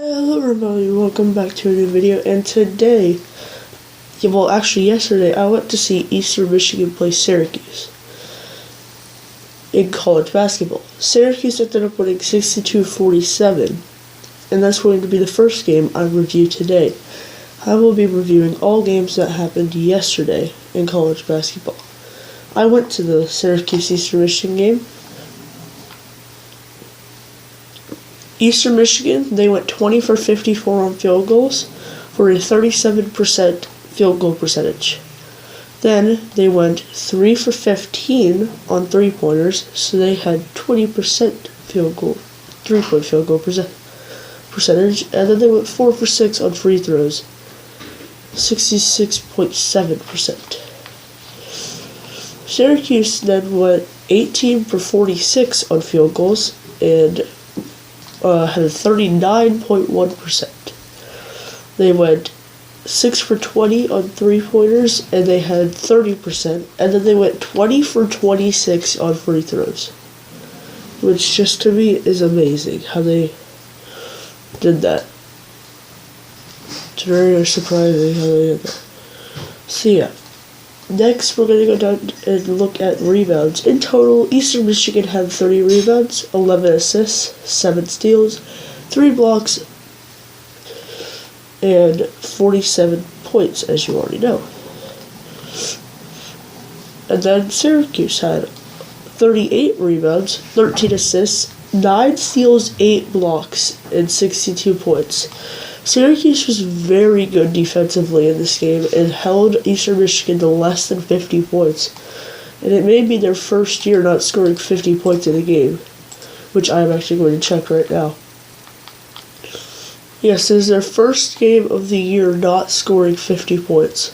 Hello everybody, welcome back to a new video, and today, yesterday, I went to see Eastern Michigan play Syracuse in college basketball. Syracuse ended up winning 62-47, and that's going to be the first game I review today. I will be reviewing all games that happened yesterday in college basketball. I went to the Syracuse Eastern Michigan game. Eastern Michigan, they went 20 for 54 on field goals for a 37% field goal percentage. Then they went 3 for 15 on three-pointers, so they had 20% three-point field goal percentage, and then they went 4 for 6 on free throws, 66.7%. Syracuse then went 18 for 46 on field goals and had a 39.1%. They went 6 for 20 on three-pointers, and they had 30%, and then they went 20 for 26 on free throws, which just to me is amazing how they did that. It's very surprising how they did that. So yeah. Next, we're going to go down and look at rebounds. In total, Eastern Michigan had 30 rebounds, 11 assists, 7 steals, 3 blocks, and 47 points, as you already know. And then Syracuse had 38 rebounds, 13 assists, 9 steals, 8 blocks, and 62 points. Syracuse was very good defensively in this game and held Eastern Michigan to less than 50 points. And it may be their first year not scoring 50 points in a game, which I am actually going to check right now. Yes, it is their first game of the year not scoring 50 points.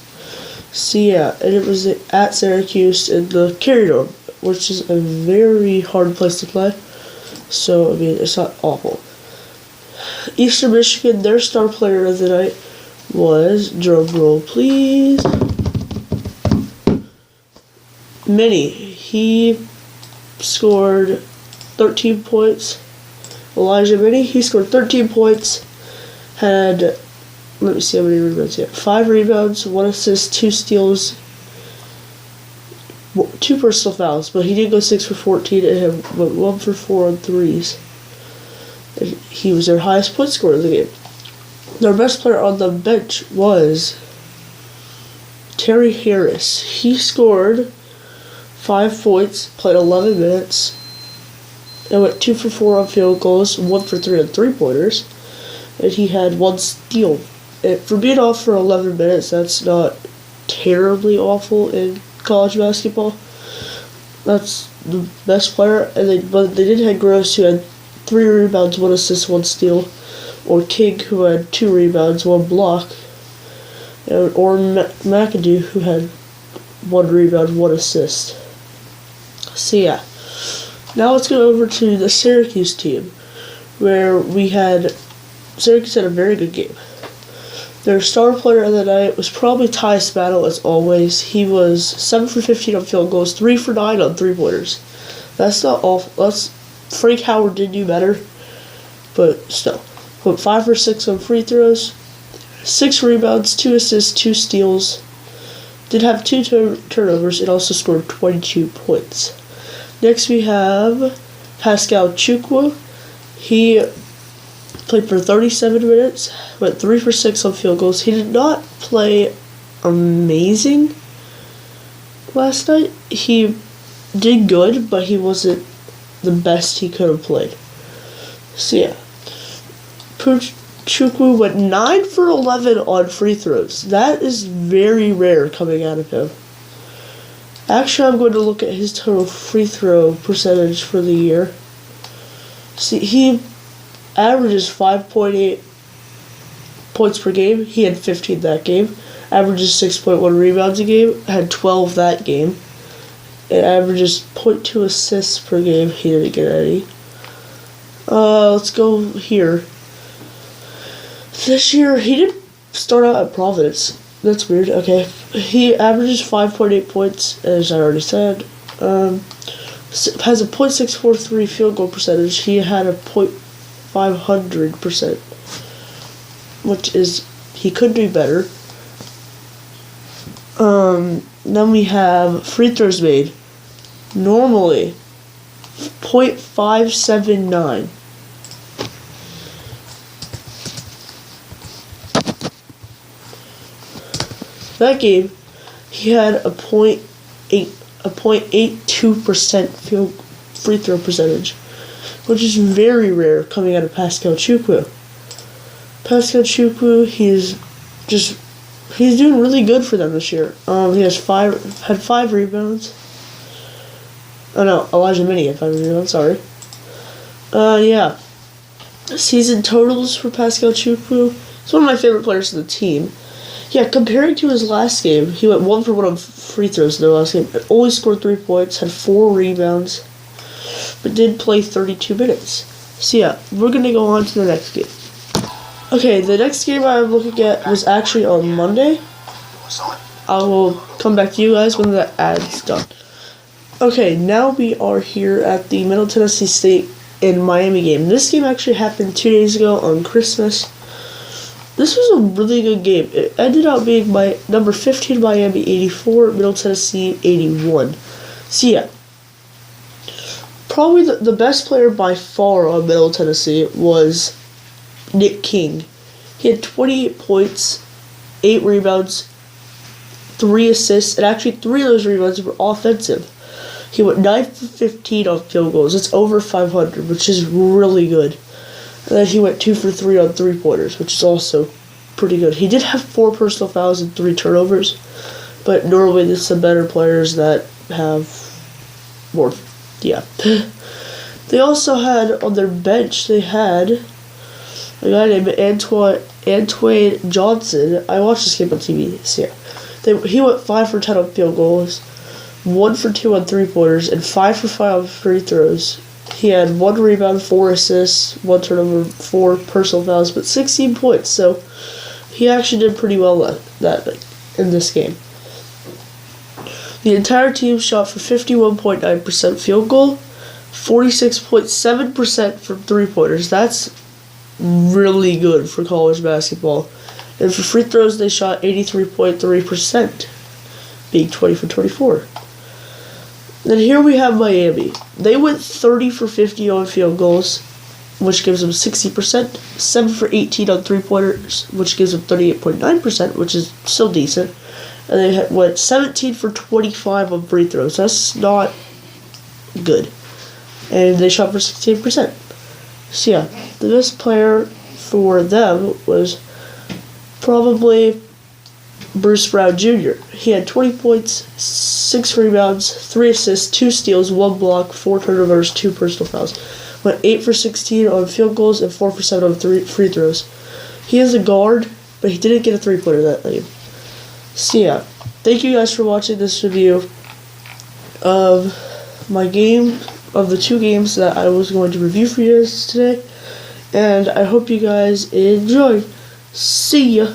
So yeah, and it was at Syracuse in the Carrier Dome, which is a very hard place to play. So, I mean, it's not awful. Eastern Michigan, their star player of the night was, drum roll please, Minnie. He scored 13 points. Elijah Minnie, he scored 13 points, had, let me see how many rebounds he had. 5 rebounds, 1 assist, 2 steals, 2 personal fouls, but he did go 6 for 14 and went 1 for 4 on threes. And he was their highest point scorer of the game. Their best player on the bench was Terry Harris. He scored 5 points, played 11 minutes, and went 2 for 4 on field goals, 1 for 3 on three-pointers, and he had 1 steal. And for being off for 11 minutes, that's not terribly awful in college basketball. That's the best player, but they did have Gross, who had 3 rebounds, 1 assist, 1 steal, or King, who had 2 rebounds, 1 block, or McAdoo, who had 1 rebound, 1 assist. So yeah, now let's go over to the Syracuse team, where Syracuse had a very good game. Their star player of the night was probably Ty Spano, as always. He was 7 for 15 on field goals, 3 for 9 on three-pointers. That's not awful. Frank Howard did do better, but still. Went 5 for 6 on free throws, 6 rebounds, 2 assists, 2 steals. Did have 2 turnovers, and also scored 22 points. Next we have Pascal Chukwu. He played for 37 minutes, went 3 for 6 on field goals. He did not play amazing last night. He did good, but he wasn't the best he could have played. So yeah, Chukwu went 9 for 11 on free throws. That is very rare coming out of him. Actually, I'm going to look at his total free throw percentage for the year. See, he averages 5.8 points per game. He had 15 that game. Averages 6.1 rebounds a game. Had 12 that game. It averages 0.2 assists per game. He didn't get any. Let's go here. This year, he didn't start out at Providence. That's weird. Okay. He averages 5.8 points, as I already said. has a .643 field goal percentage. He had a .500%. which is he could do better. Then we have free throws made. Normally, .579. That game, he had a .82% free throw percentage, which is very rare coming out of Pascal Chukwu. Pascal Chukwu, he's doing really good for them this year. He had 5 rebounds. Oh no, Elijah Minnie had 5 rebounds. Sorry. Yeah. Season totals for Pascal Chukwu. He's one of my favorite players in the team. Yeah, comparing to his last game, he went 1 for 1 on free throws in the last game. Only scored 3 points, had 4 rebounds, but did play 32 minutes. So yeah, we're gonna go on to the next game. Okay, the next game I'm looking at was actually on Monday. I will come back to you guys when the ad's done. Okay, now we are here at the Middle Tennessee State and Miami game. This game actually happened 2 days ago on Christmas. This was a really good game. It ended up being by number 15 Miami 84, Middle Tennessee 81. So yeah, probably the best player by far on Middle Tennessee was Nick King. He had 28 points, 8 rebounds, 3 assists, and actually 3 of those rebounds were offensive. He went 9 for 15 on field goals. That's over 500, which is really good. And then he went 2 for 3 on 3-pointers, which is also pretty good. He did have 4 personal fouls and 3 turnovers, but normally there's some better players that have more. Yeah. They also had on their bench, they had a guy named Antoine Johnson. I watched this game on TV this year. He went 5 for 10 on field goals, 1 for 2 on 3-pointers, and 5 for 5 on free throws. He had 1 rebound, 4 assists, 1 turnover, 4 personal fouls, but 16 points. So he actually did pretty well that in this game. The entire team shot for 51.9% field goal, 46.7% from 3-pointers. That's really good for college basketball. And for free throws, they shot 83.3%, being 20 for 24. Then here we have Miami. They went 30 for 50 on field goals, which gives them 60%, 7 for 18 on 3-pointers, which gives them 38.9%, which is still decent. And they went 17 for 25 on free throws. That's not good. And they shot for 16%. So yeah, the best player for them was probably Bruce Brown Jr. He had 20 points, 6 rebounds, 3 assists, 2 steals, 1 block, 4 turnovers, 2 personal fouls. Went 8 for 16 on field goals and 4 for 7 on free throws. He is a guard, but he didn't get a 3-pointer that game. So yeah, thank you guys for watching this review of my game, of the 2 games that I was going to review for you guys today. And I hope you guys enjoy. See ya!